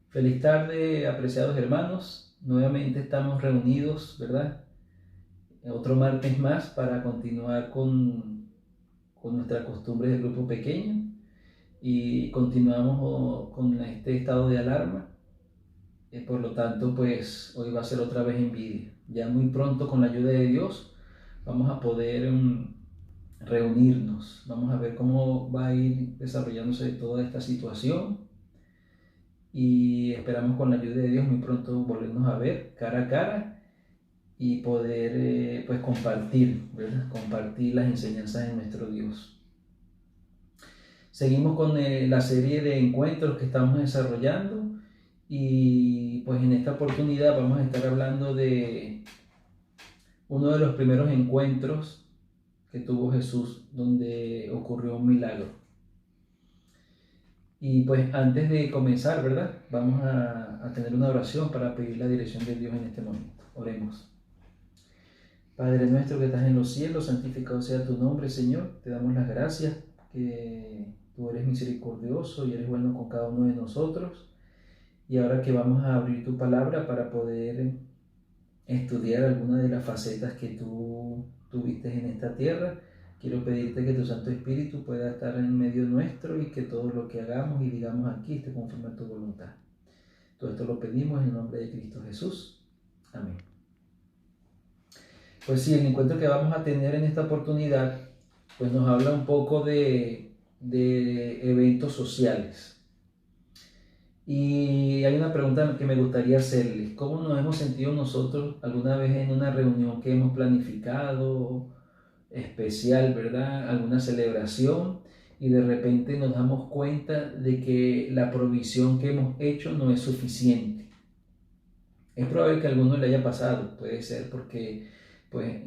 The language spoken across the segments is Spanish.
Feliz tarde, apreciados hermanos. Nuevamente estamos reunidos, ¿verdad? Otro martes más para continuar con nuestra costumbre del grupo pequeño y continuamos con este estado de alarma. Por lo tanto, pues hoy va a ser otra vez en vídeo. Ya muy pronto, con la ayuda de Dios, vamos a poder reunirnos. Vamos a ver cómo va a ir desarrollándose toda esta situación y esperamos con la ayuda de Dios muy pronto volvernos a ver cara a cara y poder pues compartir, ¿verdad? Compartir las enseñanzas de nuestro Dios. Seguimos con la serie de encuentros que estamos desarrollando y pues en esta oportunidad vamos a estar hablando de uno de los primeros encuentros que tuvo Jesús donde ocurrió un milagro. Y pues antes de comenzar, ¿verdad? Vamos a tener una oración para pedir la dirección de Dios en este momento. Oremos. Padre nuestro que estás en los cielos, santificado sea tu nombre, Señor. Te damos las gracias que tú eres misericordioso y eres bueno con cada uno de nosotros. Y ahora que vamos a abrir tu palabra para poder estudiar alguna de las facetas que tú tuviste en esta tierra, quiero pedirte que tu Santo Espíritu pueda estar en medio nuestro y que todo lo que hagamos y digamos aquí esté conforme a tu voluntad. Todo esto lo pedimos en el nombre de Cristo Jesús. Amén. Pues sí, el encuentro que vamos a tener en esta oportunidad, pues nos habla un poco de eventos sociales. Y hay una pregunta que me gustaría hacerles. ¿Cómo nos hemos sentido nosotros alguna vez en una reunión que hemos planificado, especial, ¿verdad? Alguna celebración, y de repente nos damos cuenta de que la provisión que hemos hecho no es suficiente? Es probable que a alguno le haya pasado, puede ser porque pues,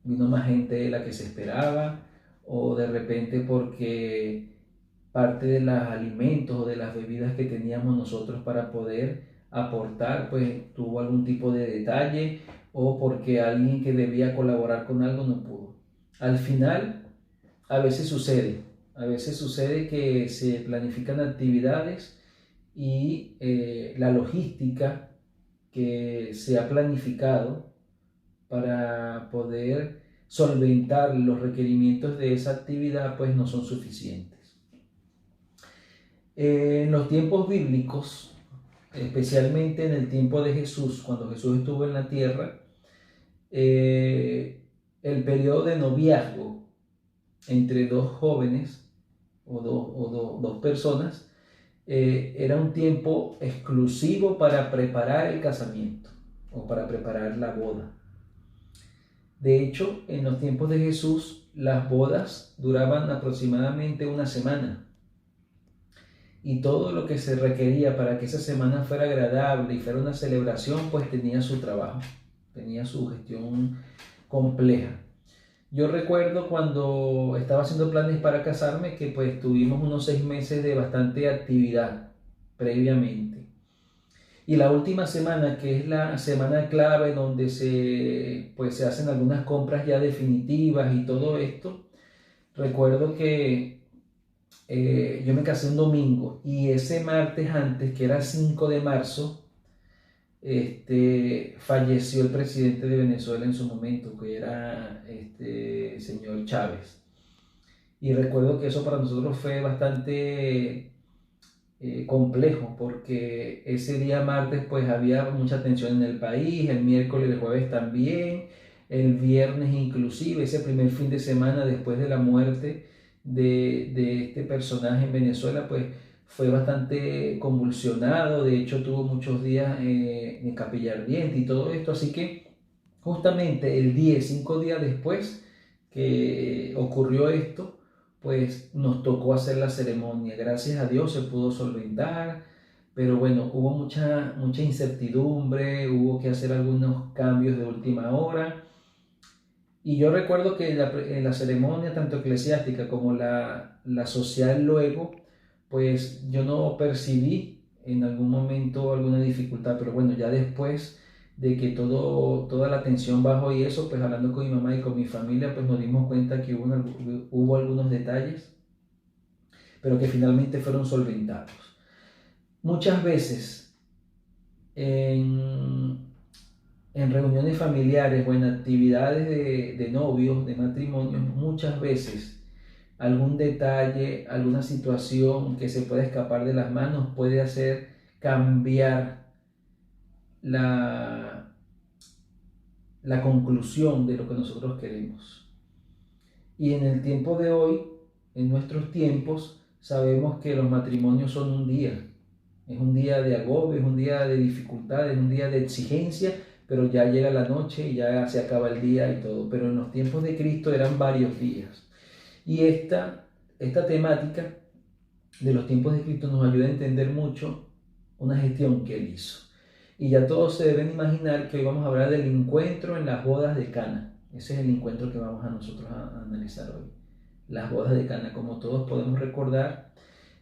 vino más gente de la que se esperaba, o de repente porque parte de los alimentos o de las bebidas que teníamos nosotros para poder aportar, pues tuvo algún tipo de detalle, o porque alguien que debía colaborar con algo no pudo. Al final, a veces sucede que se planifican actividades y la logística que se ha planificado para poder solventar los requerimientos de esa actividad pues no son suficientes. En los tiempos bíblicos, especialmente en el tiempo de Jesús, cuando Jesús estuvo en la tierra, el periodo de noviazgo entre dos jóvenes o dos personas era un tiempo exclusivo para preparar el casamiento o para preparar la boda. De hecho, en los tiempos de Jesús, las bodas duraban aproximadamente una semana. Y todo lo que se requería para que esa semana fuera agradable y fuera una celebración, pues tenía su trabajo, tenía su gestión compleja. Yo recuerdo cuando estaba haciendo planes para casarme que pues tuvimos unos 6 meses de bastante actividad previamente. Y la última semana, que es la semana clave donde pues se hacen algunas compras ya definitivas y todo esto, recuerdo que yo me casé un domingo y ese martes antes, que era 5 de marzo, falleció el presidente de Venezuela en su momento, que era señor Chávez. Y recuerdo que eso para nosotros fue bastante complejo, porque ese día martes pues había mucha tensión en el país, el miércoles y el jueves también, el viernes inclusive, ese primer fin de semana después de la muerte de este personaje en Venezuela, pues fue bastante convulsionado. De hecho tuvo muchos días en capilla ardiente y todo esto, así que justamente el 5 días después que ocurrió esto, pues nos tocó hacer la ceremonia. Gracias a Dios se pudo solventar, pero bueno, hubo mucha incertidumbre, hubo que hacer algunos cambios de última hora. Y yo recuerdo que en la ceremonia, tanto eclesiástica como la social luego, pues yo no percibí en algún momento alguna dificultad, pero bueno, ya después de que toda la tensión bajó y eso, pues hablando con mi mamá y con mi familia, pues nos dimos cuenta que hubo algunos detalles, pero que finalmente fueron solventados. Muchas veces en reuniones familiares o en actividades de novios, de matrimonios, muchas veces algún detalle, alguna situación que se pueda escapar de las manos puede hacer cambiar la conclusión de lo que nosotros queremos. Y en el tiempo de hoy, en nuestros tiempos, sabemos que los matrimonios son un día. Es un día de agobio, es un día de dificultad, es un día de exigencia, pero ya llega la noche y ya se acaba el día y todo. Pero en los tiempos de Cristo eran varios días. Y esta temática de los tiempos de Cristo nos ayuda a entender mucho una gestión que Él hizo. Y ya todos se deben imaginar que hoy vamos a hablar del encuentro en las bodas de Cana. Ese es el encuentro que vamos a nosotros a analizar hoy. Las bodas de Cana, como todos podemos recordar,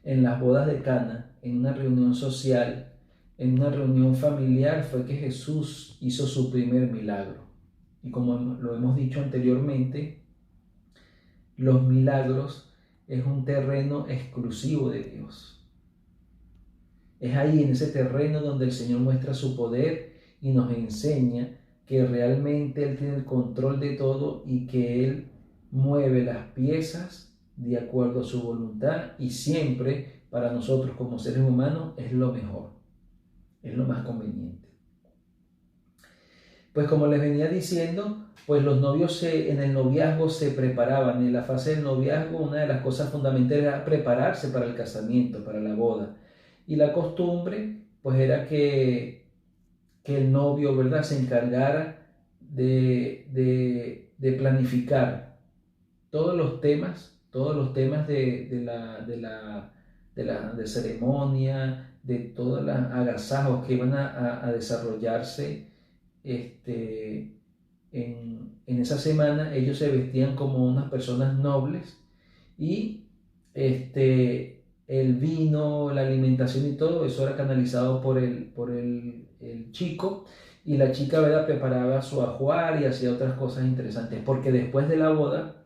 en las bodas de Cana, en una reunión social, en una reunión familiar, fue que Jesús hizo su primer milagro. Y como lo hemos dicho anteriormente, los milagros es un terreno exclusivo de Dios. Es ahí, en ese terreno, donde el Señor muestra su poder y nos enseña que realmente Él tiene el control de todo y que Él mueve las piezas de acuerdo a su voluntad, y siempre para nosotros como seres humanos es lo mejor, es lo más conveniente. Pues como les venía diciendo, pues los novios en el noviazgo se preparaban. En la fase del noviazgo, una de las cosas fundamentales era prepararse para el casamiento, para la boda. Y la costumbre, pues era que el novio, ¿verdad?, se encargara de planificar todos los temas de ceremonia, de todos los agasajos que iban a desarrollarse en esa semana. Ellos se vestían como unas personas nobles y el vino, la alimentación y todo eso era canalizado por el chico, y la chica, ¿verdad?, preparaba su ajuar y hacía otras cosas interesantes, porque después de la boda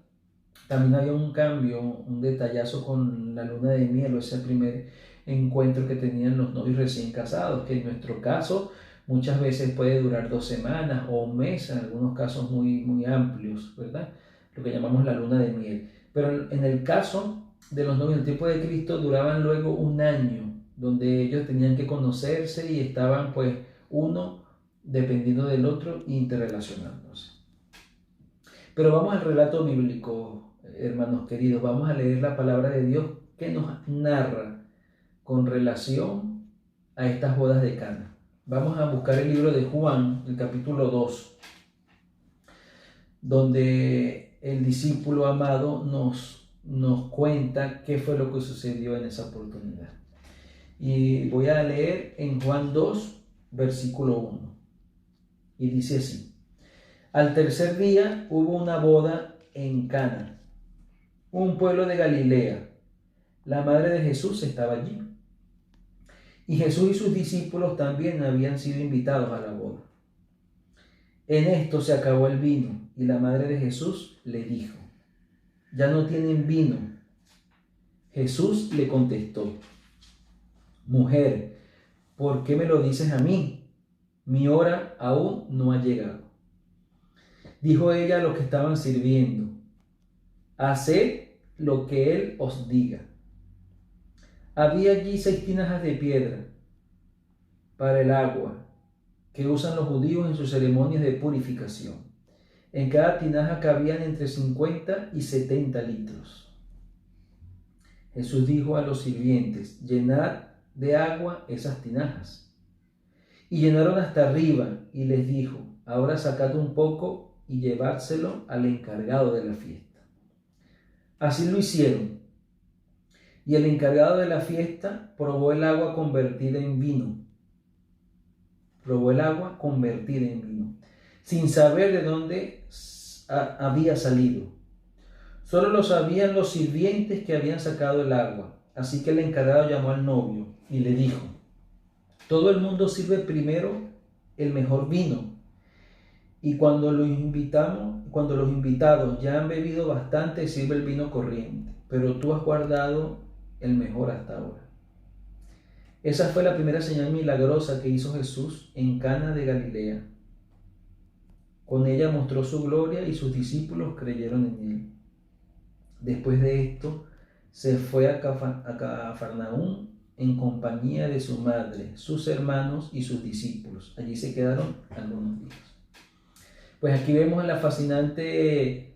también había un cambio, un detallazo con la luna de miel, o ese primer encuentro que tenían los novios recién casados, que en nuestro caso muchas veces puede durar 2 semanas o un mes, en algunos casos muy, muy amplios, ¿verdad? Lo que llamamos la luna de miel. Pero en el caso de los novios del tiempo de Cristo, duraban luego un año, donde ellos tenían que conocerse y estaban, pues, uno dependiendo del otro, interrelacionándose. Pero vamos al relato bíblico, hermanos queridos. Vamos a leer la palabra de Dios que nos narra con relación a estas bodas de Cana. Vamos a buscar el libro de Juan, el capítulo 2, donde el discípulo amado nos cuenta qué fue lo que sucedió en esa oportunidad. Y voy a leer en Juan 2, versículo 1. Y dice así: Al tercer día hubo una boda en Cana, un pueblo de Galilea. La madre de Jesús estaba allí. Y Jesús y sus discípulos también habían sido invitados a la boda. En esto se acabó el vino, y la madre de Jesús le dijo: ya no tienen vino. Jesús le contestó: mujer, ¿por qué me lo dices a mí? Mi hora aún no ha llegado. Dijo ella a los que estaban sirviendo: haced lo que él os diga. Había allí 6 tinajas de piedra para el agua que usan los judíos en sus ceremonias de purificación. En cada tinaja cabían entre 50 y 70 litros. Jesús dijo a los sirvientes: llenad de agua esas tinajas. Y llenaron hasta arriba, y les dijo: ahora sacad un poco y llevádselo al encargado de la fiesta. Así lo hicieron. Y el encargado de la fiesta probó el agua convertida en vino. Sin saber de dónde había salido. Solo lo sabían los sirvientes que habían sacado el agua. Así que el encargado llamó al novio y le dijo: todo el mundo sirve primero el mejor vino, y cuando los invitados ya han bebido bastante, sirve el vino corriente, pero tú has guardado el mejor hasta ahora. Esa fue la primera señal milagrosa que hizo Jesús en Cana de Galilea. Con ella mostró su gloria y sus discípulos creyeron en él. Después de esto, se fue a Cafarnaúm en compañía de su madre, sus hermanos y sus discípulos. Allí se quedaron algunos días. Pues aquí vemos la fascinante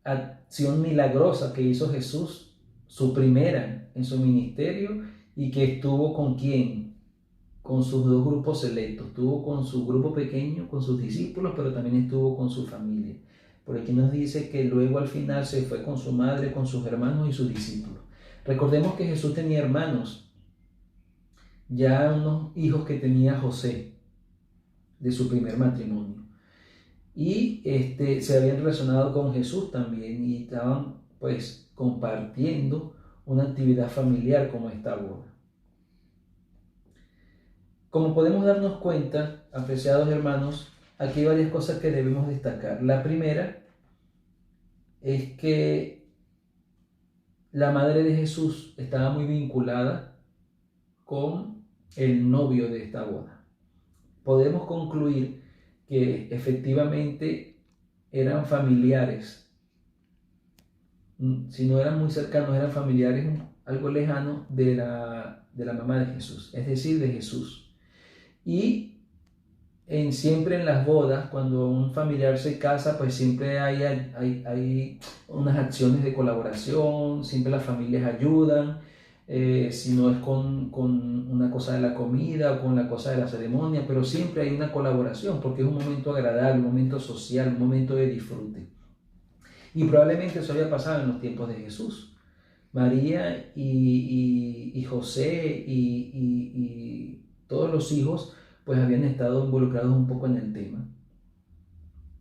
acción milagrosa que hizo Jesús, su primera en su ministerio, y que estuvo con ¿quién? Con sus dos grupos selectos. Estuvo con su grupo pequeño, con sus discípulos, pero también estuvo con su familia. Por aquí nos dice que luego al final se fue con su madre, con sus hermanos y sus discípulos. Recordemos que Jesús tenía hermanos, ya unos hijos que tenía José de su primer matrimonio. Y se habían relacionado con Jesús también y estaban pues compartiendo una actividad familiar como esta boda. Como podemos darnos cuenta, apreciados hermanos, aquí hay varias cosas que debemos destacar. La primera es que la madre de Jesús estaba muy vinculada con el novio de esta boda. Podemos concluir que efectivamente eran familiares. Si no eran muy cercanos, eran familiares algo lejanos de la mamá de Jesús, es decir, de Jesús. Y siempre en las bodas, cuando un familiar se casa, pues siempre hay unas acciones de colaboración, siempre las familias ayudan, si no es con una cosa de la comida o con la cosa de la ceremonia, pero siempre hay una colaboración porque es un momento agradable, un momento social, un momento de disfrute. Y probablemente eso había pasado en los tiempos de Jesús. María y José y todos los hijos pues habían estado involucrados un poco en el tema.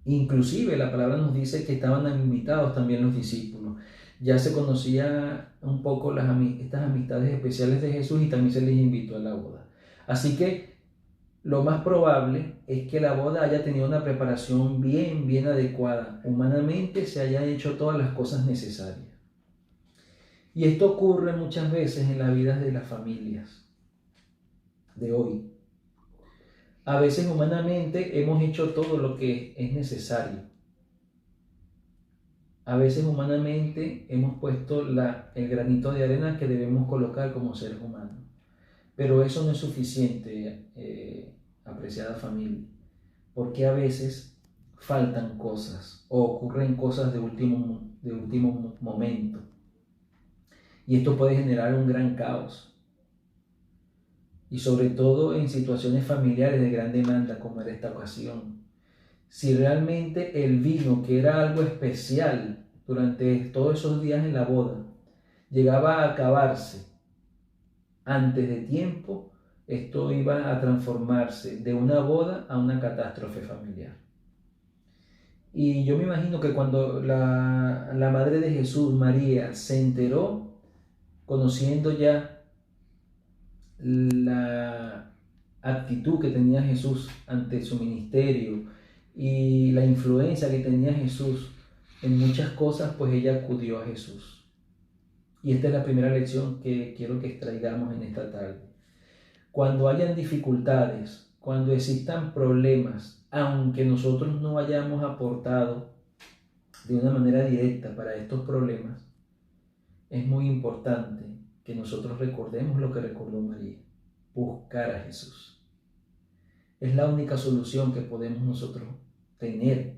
Inclusive la palabra nos dice que estaban invitados también los discípulos. Ya se conocía un poco estas amistades especiales de Jesús y también se les invitó a la boda. Así que lo más probable es que la boda haya tenido una preparación bien adecuada. Humanamente se hayan hecho todas las cosas necesarias. Y esto ocurre muchas veces en las vidas de las familias de hoy. A veces humanamente hemos hecho todo lo que es necesario. A veces humanamente hemos puesto el granito de arena que debemos colocar como seres humanos. Pero eso no es suficiente, apreciada familia, porque a veces faltan cosas o ocurren cosas de último momento. Y esto puede generar un gran caos. Y sobre todo en situaciones familiares de gran demanda como era esta ocasión. Si realmente el vino, que era algo especial durante todos esos días en la boda, llegaba a acabarse antes de tiempo, esto iba a transformarse de una boda a una catástrofe familiar. Y yo me imagino que cuando la madre de Jesús, María, se enteró, conociendo ya la actitud que tenía Jesús ante su ministerio y la influencia que tenía Jesús en muchas cosas, pues ella acudió a Jesús. Y esta es la primera lección que quiero que extraigamos en esta tarde. Cuando hayan dificultades, cuando existan problemas, aunque nosotros no hayamos aportado de una manera directa para estos problemas, es muy importante que nosotros recordemos lo que recordó María: buscar a Jesús. Es la única solución que podemos nosotros tener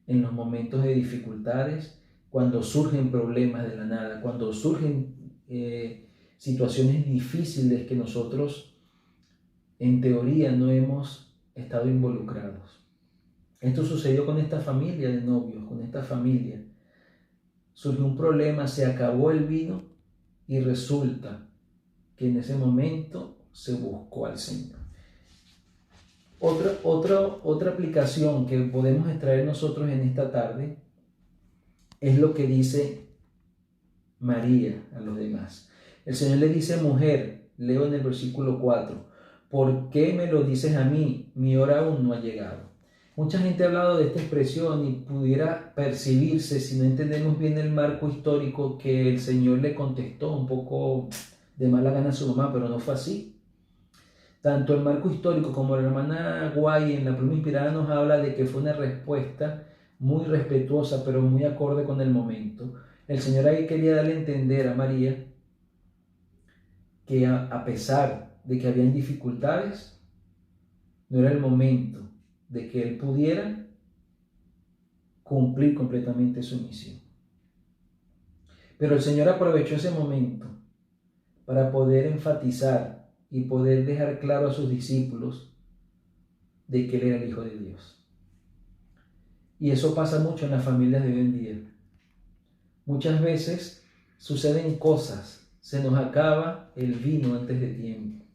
en los momentos de dificultades, cuando surgen problemas de la nada, cuando surgen situaciones difíciles que nosotros en teoría no hemos estado involucrados. Esto sucedió con esta familia de novios, con esta familia. Surgió un problema, se acabó el vino y resulta que en ese momento se buscó al Señor. Otra aplicación que podemos extraer nosotros en esta tarde es lo que dice María a los demás. El Señor le dice: mujer, leo en el versículo 4, ¿por qué me lo dices a mí? Mi hora aún no ha llegado. Mucha gente ha hablado de esta expresión y pudiera percibirse, si no entendemos bien el marco histórico, que el Señor le contestó un poco de mala gana a su mamá, pero no fue así. Tanto el marco histórico como la hermana Guay en la pluma inspirada nos habla de que fue una respuesta muy respetuosa, pero muy acorde con el momento. El Señor ahí quería darle a entender a María que a pesar de que habían dificultades, no era el momento de que Él pudiera cumplir completamente su misión. Pero el Señor aprovechó ese momento para poder enfatizar y poder dejar claro a sus discípulos de que Él era el Hijo de Dios. Y eso pasa mucho en las familias de hoy en día. Muchas veces suceden cosas, se nos acaba el vino antes de tiempo.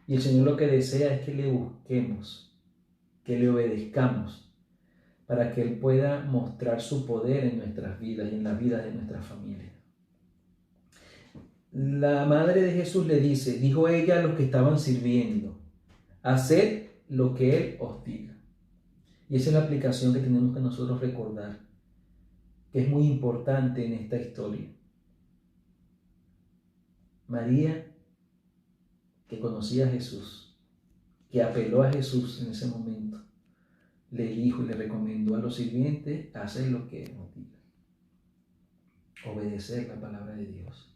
Y el Señor lo que desea es que le busquemos, que le obedezcamos, para que Él pueda mostrar su poder en nuestras vidas y en las vidas de nuestras familias. La madre de Jesús le dijo ella a los que estaban sirviendo: haced lo que Él os diga. Y esa es la aplicación que tenemos que nosotros recordar, que es muy importante en esta historia. María, que conocía a Jesús, que apeló a Jesús en ese momento, le dijo y le recomendó a los sirvientes hacer lo que Él nos diga. Obedecer la palabra de Dios.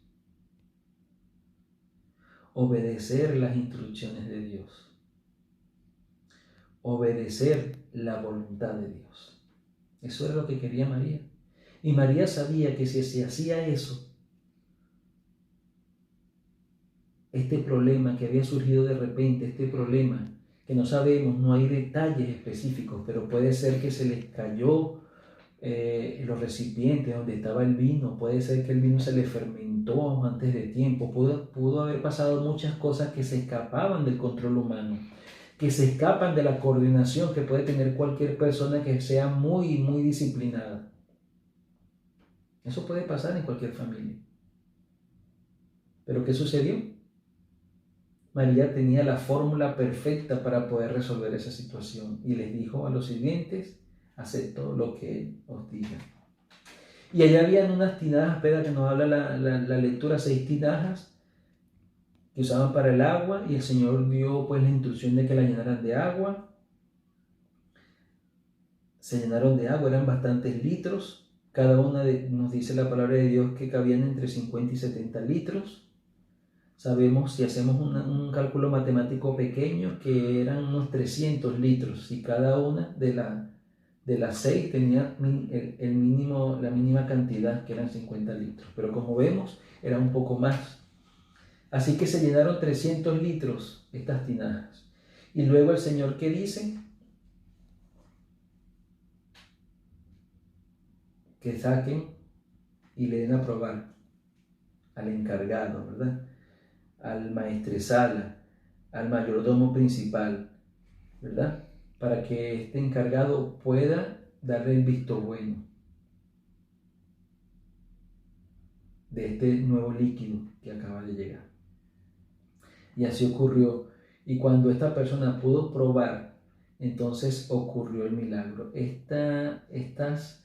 Obedecer las instrucciones de Dios. Obedecer la voluntad de Dios. Eso era lo que quería María. Y María sabía que si se hacía eso, este problema que había surgido de repente, este problema que no sabemos, no hay detalles específicos, pero puede ser que se les cayó los recipientes donde estaba el vino, puede ser que el vino se le fermentó antes de tiempo, pudo haber pasado muchas cosas que se escapaban del control humano, que se escapan de la coordinación que puede tener cualquier persona que sea muy, muy disciplinada. Eso puede pasar en cualquier familia. ¿Pero qué sucedió? María tenía la fórmula perfecta para poder resolver esa situación y les dijo a los sirvientes: haced todo lo que Él os diga. Y allá habían unas tinajas, espera que nos habla la lectura, 6 tinajas que usaban para el agua, y el Señor dio pues la instrucción de que la llenaran de agua. Se llenaron de agua, eran bastantes litros, cada una nos dice la palabra de Dios que cabían entre 50 y 70 litros. Sabemos, si hacemos un cálculo matemático pequeño, que eran unos 300 litros y cada una de las 6 tenía el mínimo, la mínima cantidad, que eran 50 litros. Pero como vemos, era un poco más. Así que se llenaron 300 litros estas tinajas. Y luego el Señor, ¿qué dice? Que saquen y le den a probar al encargado, ¿verdad? Al maestresala, al mayordomo principal, ¿verdad? Para que este encargado pueda darle el visto bueno de este nuevo líquido que acaba de llegar. Y así ocurrió. Y cuando esta persona pudo probar, entonces ocurrió el milagro. Estas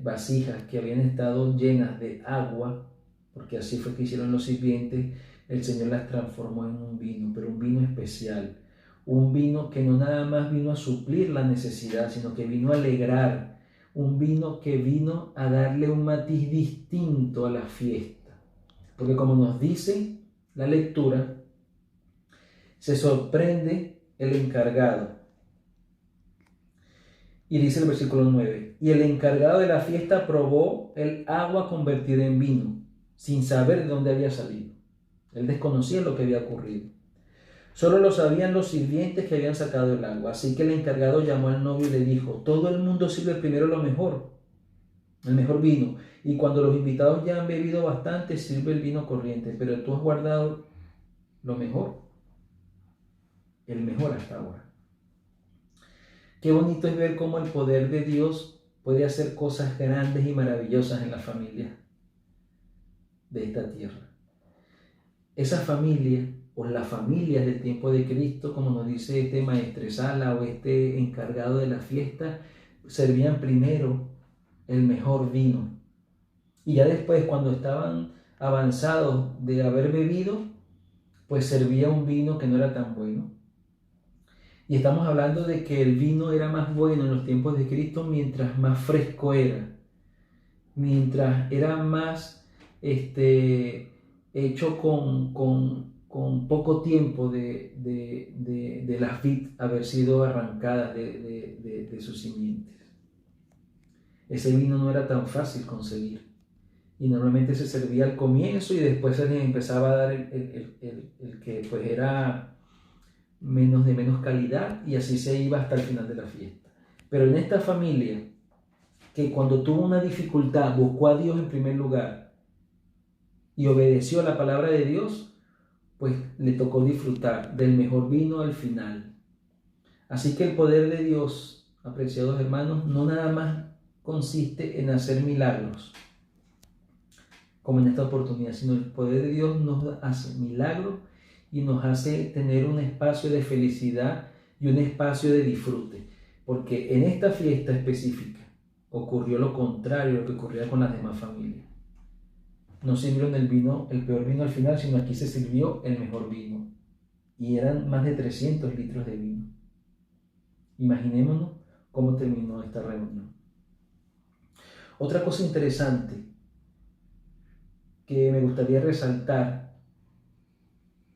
vasijas que habían estado llenas de agua, porque así fue que hicieron los sirvientes, el Señor las transformó en un vino, pero un vino especial, un vino que no nada más vino a suplir la necesidad, sino que vino a alegrar, un vino que vino a darle un matiz distinto a la fiesta, porque como nos dice la lectura, se sorprende el encargado. Y dice el versículo 9, y el encargado de la fiesta probó el agua convertida en vino, sin saber de dónde había salido. Él desconocía lo que había ocurrido. Solo lo sabían los sirvientes que habían sacado el agua. Así que el encargado llamó al novio y le dijo: todo el mundo sirve primero lo mejor, el mejor vino, y cuando los invitados ya han bebido bastante, sirve el vino corriente, pero tú has guardado lo mejor, el mejor hasta ahora. Qué bonito es ver cómo el poder de Dios puede hacer cosas grandes y maravillosas en la familia de esta tierra. Esa familia, o las familias del tiempo de Cristo, como nos dice este maestresala o este encargado de la fiesta, servían primero el mejor vino. Y ya después, cuando estaban avanzados de haber bebido, pues servía un vino que no era tan bueno. Y estamos hablando de que el vino era más bueno en los tiempos de Cristo mientras más fresco era, mientras era más hecho con poco tiempo de las vid haber sido arrancadas de sus simientes. Ese vino no era tan fácil conseguir y normalmente se servía al comienzo y después se les empezaba a dar el que pues era de menos calidad y así se iba hasta el final de la fiesta. Pero en esta familia, que cuando tuvo una dificultad buscó a Dios en primer lugar y obedeció a la palabra de Dios, pues le tocó disfrutar del mejor vino al final. Así que el poder de Dios, apreciados hermanos, no nada más consiste en hacer milagros, como en esta oportunidad, sino el poder de Dios nos hace milagros y nos hace tener un espacio de felicidad y un espacio de disfrute, porque en esta fiesta específica ocurrió lo contrario a lo que ocurría con las demás familias. No sirvieron el peor vino al final, sino aquí se sirvió el mejor vino. Y eran más de 300 litros de vino. Imaginémonos cómo terminó esta reunión. Otra cosa interesante que me gustaría resaltar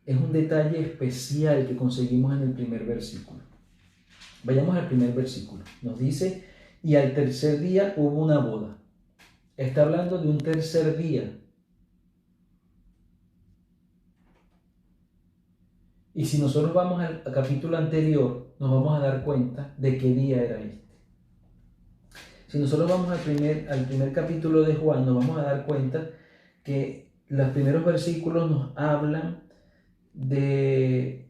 es un detalle especial que conseguimos en el primer versículo. Vayamos al primer versículo. Nos dice, y al tercer día hubo una boda. Está hablando de un tercer día. Y si nosotros vamos al capítulo anterior, nos vamos a dar cuenta de qué día era este. Si nosotros vamos al primer capítulo de Juan, nos vamos a dar cuenta que los primeros versículos nos hablan de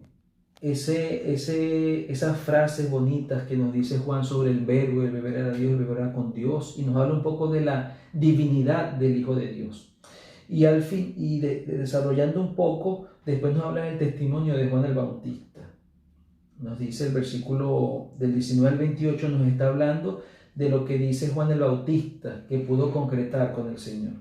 esas frases bonitas que nos dice Juan sobre el verbo era Dios, el verbo era con Dios, y nos habla un poco de la divinidad del Hijo de Dios. Y al fin, desarrollando un poco, después nos habla del testimonio de Juan el Bautista. Nos dice el versículo del 19 al 28, nos está hablando de lo que dice Juan el Bautista, que pudo concretar con el Señor.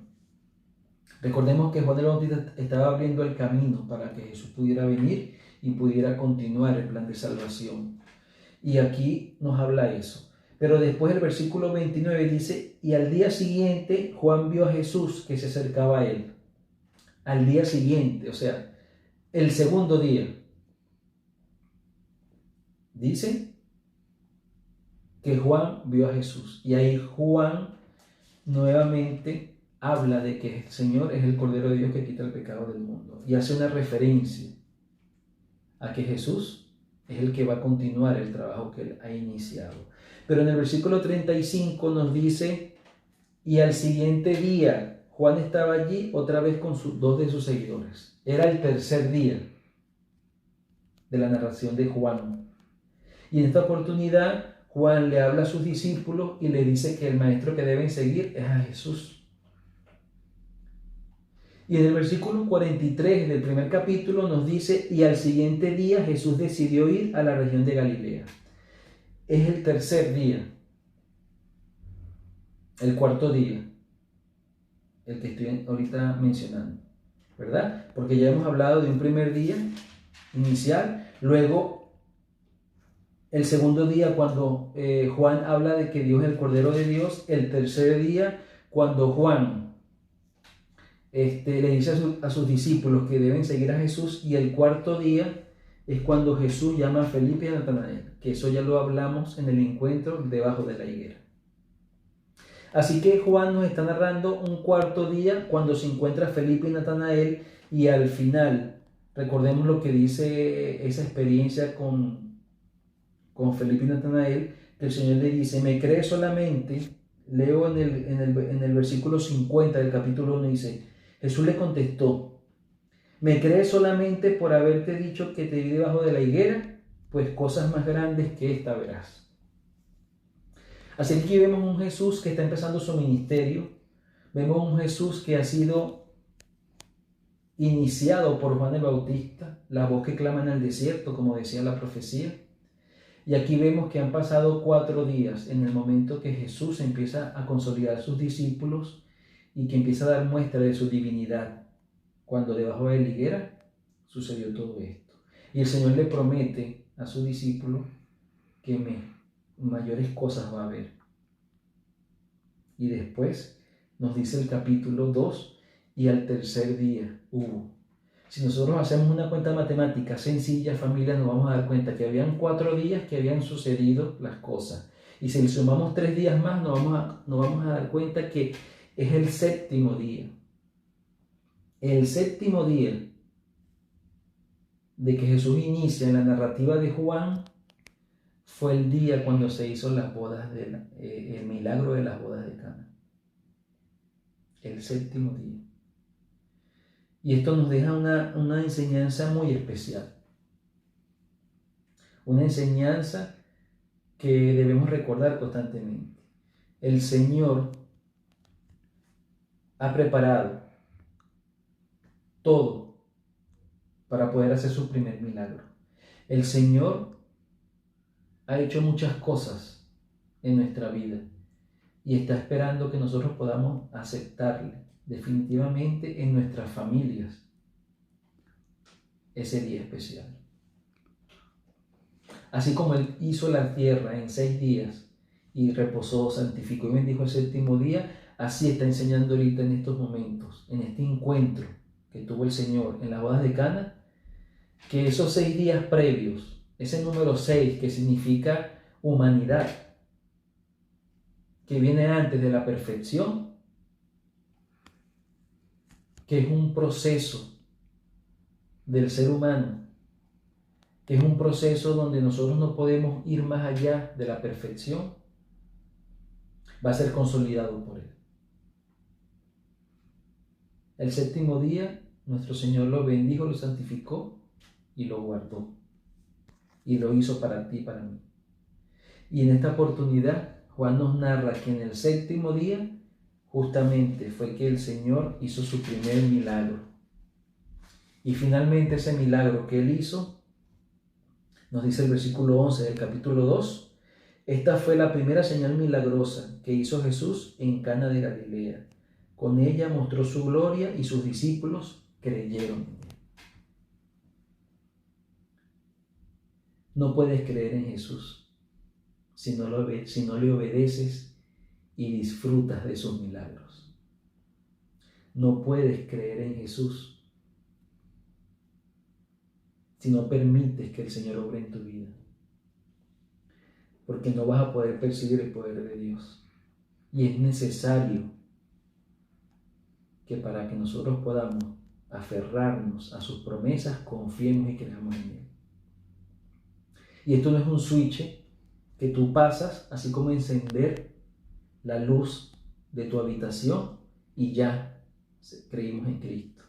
Recordemos que Juan el Bautista estaba abriendo el camino para que Jesús pudiera venir y pudiera continuar el plan de salvación. Y aquí nos habla eso. Pero después el versículo 29 dice, y al día siguiente Juan vio a Jesús que se acercaba a él. Al día siguiente, o sea, el segundo día. Dice que Juan vio a Jesús. Y ahí Juan nuevamente habla de que el Señor es el Cordero de Dios que quita el pecado del mundo. Y hace una referencia a que Jesús es el que va a continuar el trabajo que él ha iniciado. Pero en el versículo 35 nos dice, y al siguiente día Juan estaba allí otra vez con dos de sus seguidores. Era el tercer día de la narración de Juan. Y en esta oportunidad Juan le habla a sus discípulos y le dice que el maestro que deben seguir es a Jesús. Y en el versículo 43 del primer capítulo nos dice, y al siguiente día Jesús decidió ir a la región de Galilea. Es el tercer día, el cuarto día, el que estoy ahorita mencionando, ¿verdad? Porque ya hemos hablado de un primer día inicial, luego el segundo día cuando Juan habla de que Dios es el Cordero de Dios, el tercer día cuando Juan le dice a sus discípulos que deben seguir a Jesús, y el cuarto día es cuando Jesús llama a Felipe y a Natanael, que eso ya lo hablamos en el encuentro debajo de la higuera. Así que Juan nos está narrando un cuarto día cuando se encuentra Felipe y Natanael, y al final, recordemos lo que dice esa experiencia con Felipe y Natanael, que el Señor le dice, ¿me crees solamente? Leo en el versículo 50 del capítulo 1, dice, Jesús le contestó, ¿me crees solamente por haberte dicho que te vi debajo de la higuera? Pues cosas más grandes que esta verás. Así que aquí vemos un Jesús que está empezando su ministerio, vemos un Jesús que ha sido iniciado por Juan el Bautista, la voz que clama en el desierto, como decía la profecía. Y aquí vemos que han pasado 4 días en el momento que Jesús empieza a consolidar a sus discípulos y que empieza a dar muestra de su divinidad, cuando debajo de la higuera sucedió todo esto. Y el Señor le promete a su discípulo que mayores cosas va a haber. Y después nos dice el capítulo 2, y al tercer día hubo. Si nosotros hacemos una cuenta matemática sencilla, familia, nos vamos a dar cuenta que habían 4 días que habían sucedido las cosas. Y si le sumamos 3 días más, nos vamos a dar cuenta que es el séptimo día. El séptimo día de que Jesús inicia en la narrativa de Juan fue el día cuando se hizo las bodas el milagro de las bodas de Cana. El séptimo día. Y esto nos deja una enseñanza muy especial. Una enseñanza que debemos recordar constantemente. El Señor ha preparado todo para poder hacer su primer milagro. El Señor ha hecho muchas cosas en nuestra vida y está esperando que nosotros podamos aceptarle definitivamente en nuestras familias ese día especial. Así como Él hizo la tierra en 6 días y reposó, santificó y bendijo el séptimo día, así está enseñando ahorita en estos momentos, en este encuentro que tuvo el Señor en las bodas de Cana, que esos 6 días previos, ese número 6 que significa humanidad, que viene antes de la perfección, que es un proceso del ser humano, que es un proceso donde nosotros no podemos ir más allá de la perfección, va a ser consolidado por Él. El séptimo día, nuestro Señor lo bendijo, lo santificó y lo guardó. Y lo hizo para ti y para mí. Y en esta oportunidad, Juan nos narra que en el séptimo día, justamente fue que el Señor hizo su primer milagro. Y finalmente ese milagro que Él hizo, nos dice el versículo 11 del capítulo 2, esta fue la primera señal milagrosa que hizo Jesús en Cana de Galilea. Con ella mostró su gloria y sus discípulos creyeron. No puedes creer en Jesús si no le obedeces y disfrutas de sus milagros. No puedes creer en Jesús si no permites que el Señor obre en tu vida, porque no vas a poder percibir el poder de Dios. Y es necesario que para que nosotros podamos aferrarnos a sus promesas, confiemos y creamos en Él. Y esto no es un switch que tú pasas, así como encender la luz de tu habitación y ya creímos en Cristo.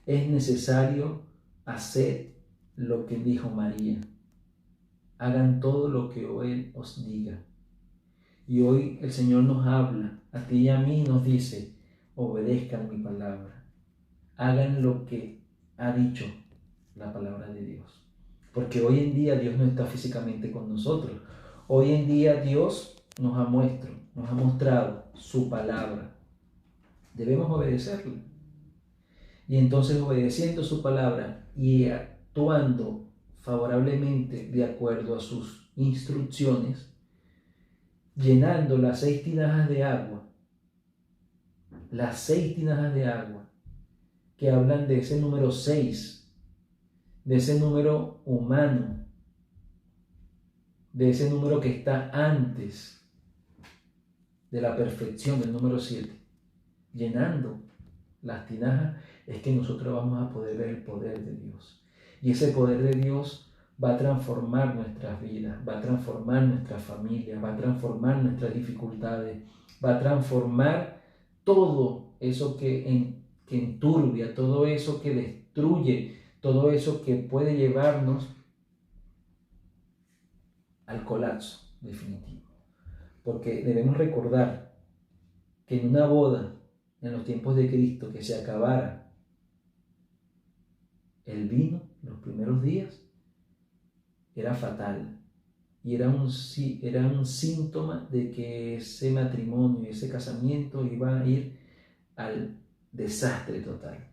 Es necesario hacer lo que dijo María. Hagan todo lo que Él os diga. Y hoy el Señor nos habla, a ti y a mí, y nos dice, obedezcan mi palabra. Hagan lo que ha dicho la palabra de Dios. Porque hoy en día Dios no está físicamente con nosotros. Hoy en día Dios nos ha mostrado su palabra. Debemos obedecerla. Y entonces, obedeciendo su palabra y actuando favorablemente de acuerdo a sus instrucciones, llenando las 6 tinajas de agua, que hablan de ese número 6, de ese número humano, de ese número que está antes de la perfección, del número 7. Llenando las tinajas es que nosotros vamos a poder ver el poder de Dios. Y ese poder de Dios va a transformar nuestras vidas, va a transformar nuestras familias, va a transformar nuestras dificultades, va a transformar todo eso que enturbia, todo eso que destruye, todo eso que puede llevarnos al colapso definitivo. Porque debemos recordar que en una boda, en los tiempos de Cristo, que se acabara el vino los primeros días, era fatal. Y era un síntoma de que ese matrimonio, ese casamiento iba a ir al desastre total.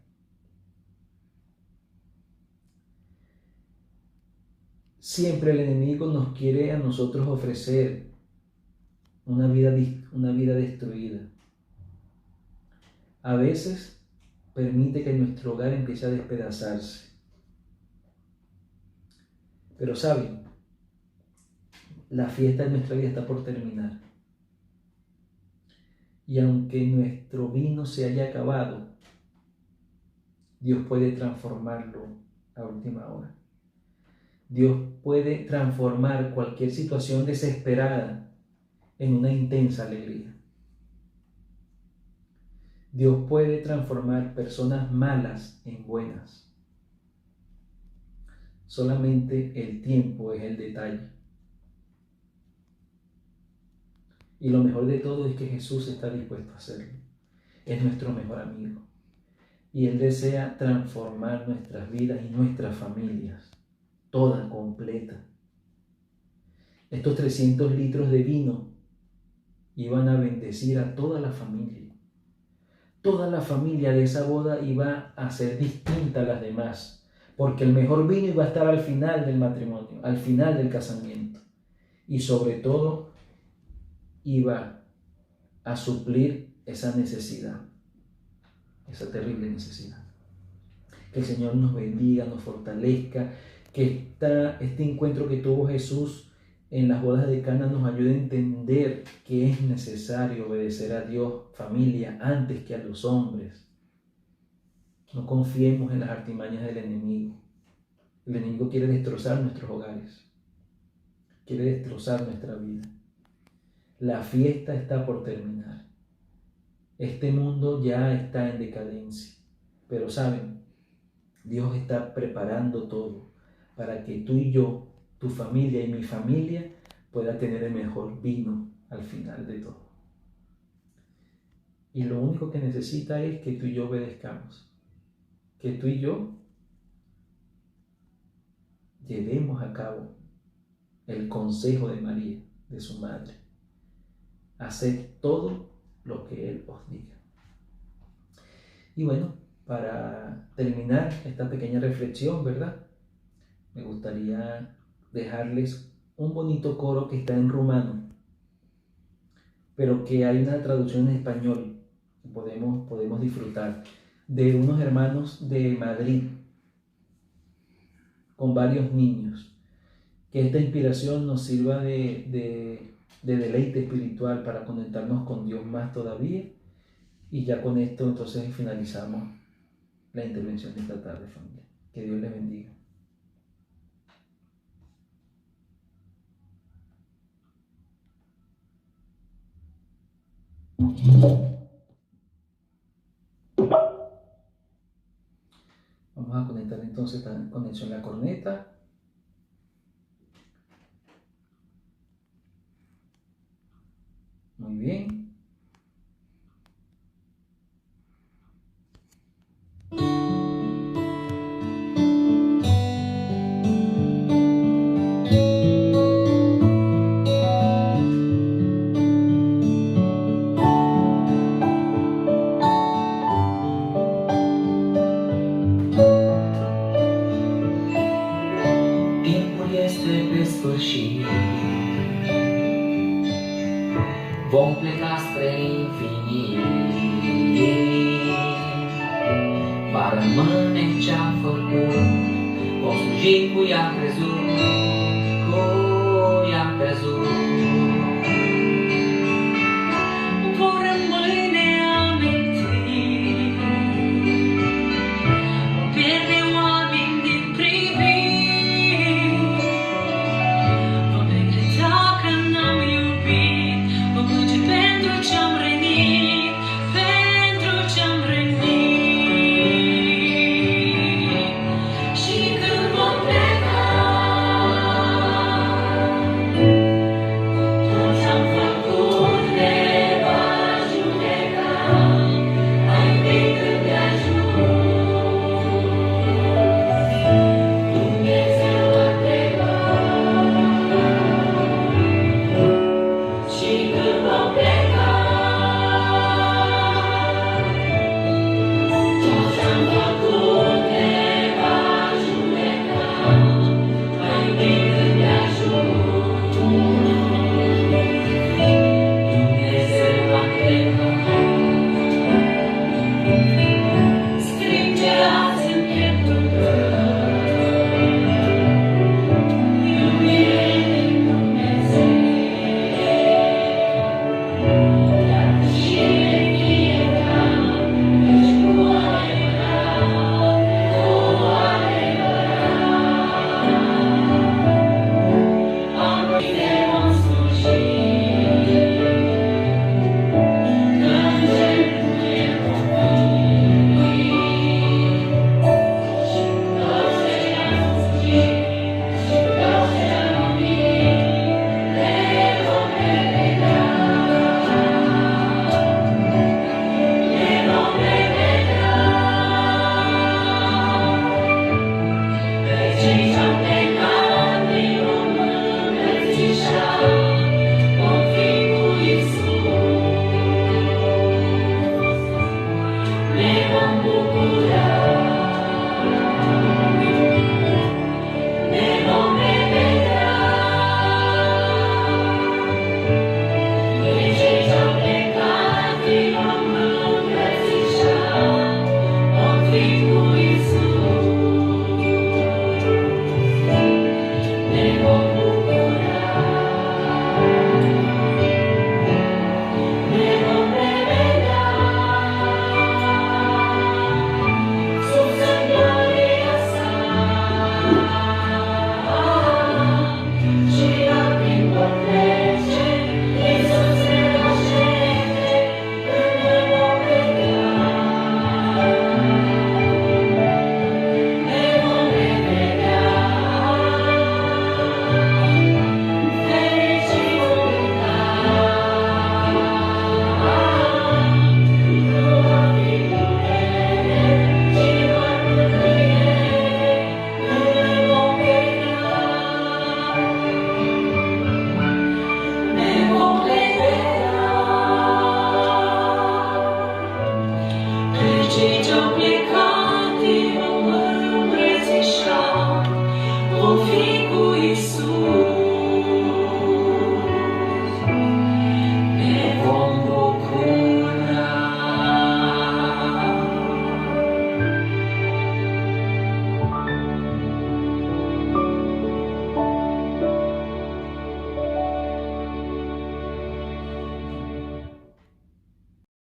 siempre el enemigo nos quiere a nosotros ofrecer una vida destruida. A veces permite que nuestro hogar empiece a despedazarse. Pero ¿saben? La fiesta de nuestra vida está por terminar. Y aunque nuestro vino se haya acabado, Dios puede transformarlo a última hora. Dios puede transformar cualquier situación desesperada en una intensa alegría. Dios puede transformar personas malas en buenas. Solamente el tiempo es el detalle. Y lo mejor de todo es que Jesús está dispuesto a hacerlo. Es nuestro mejor amigo. Y Él desea transformar nuestras vidas y nuestras familias, toda completa. Estos 300 litros de vino iban a bendecir a toda la familia. Toda la familia de esa boda iba a ser distinta a las demás, porque el mejor vino iba a estar al final del matrimonio, al final del casamiento. Y sobre todo, iba a suplir esa necesidad, esa terrible necesidad. Que el Señor nos bendiga, nos fortalezca, que este encuentro que tuvo Jesús en las bodas de Cana nos ayude a entender que es necesario obedecer a Dios, familia, antes que a los hombres. No confiemos en las artimañas del enemigo. El enemigo quiere destrozar nuestros hogares, quiere destrozar nuestra vida. La fiesta está por terminar. Este mundo ya está en decadencia. Pero ¿saben? Dios está preparando todo para que tú y yo, tu familia y mi familia, pueda tener el mejor vino al final de todo. Y lo único que necesita es que tú y yo obedezcamos. Que tú y yo llevemos a cabo el consejo de María, de su madre. Haced todo lo que Él os diga. Y bueno, para terminar esta pequeña reflexión, ¿verdad? Me gustaría dejarles un bonito coro que está en rumano, pero que hay una traducción en español que podemos disfrutar, de unos hermanos de Madrid con varios niños. Que esta inspiración nos sirva de deleite espiritual para conectarnos con Dios más todavía. Y ya con esto entonces finalizamos la intervención de esta tarde, familia. Que Dios les bendiga. Vamos a conectar entonces la conexión a la corneta. Muy bien. Timpul este pe sfârșit, vom pleca spre infinit. Va rămâne ce-am făcut, vom sluji cu ea crezut.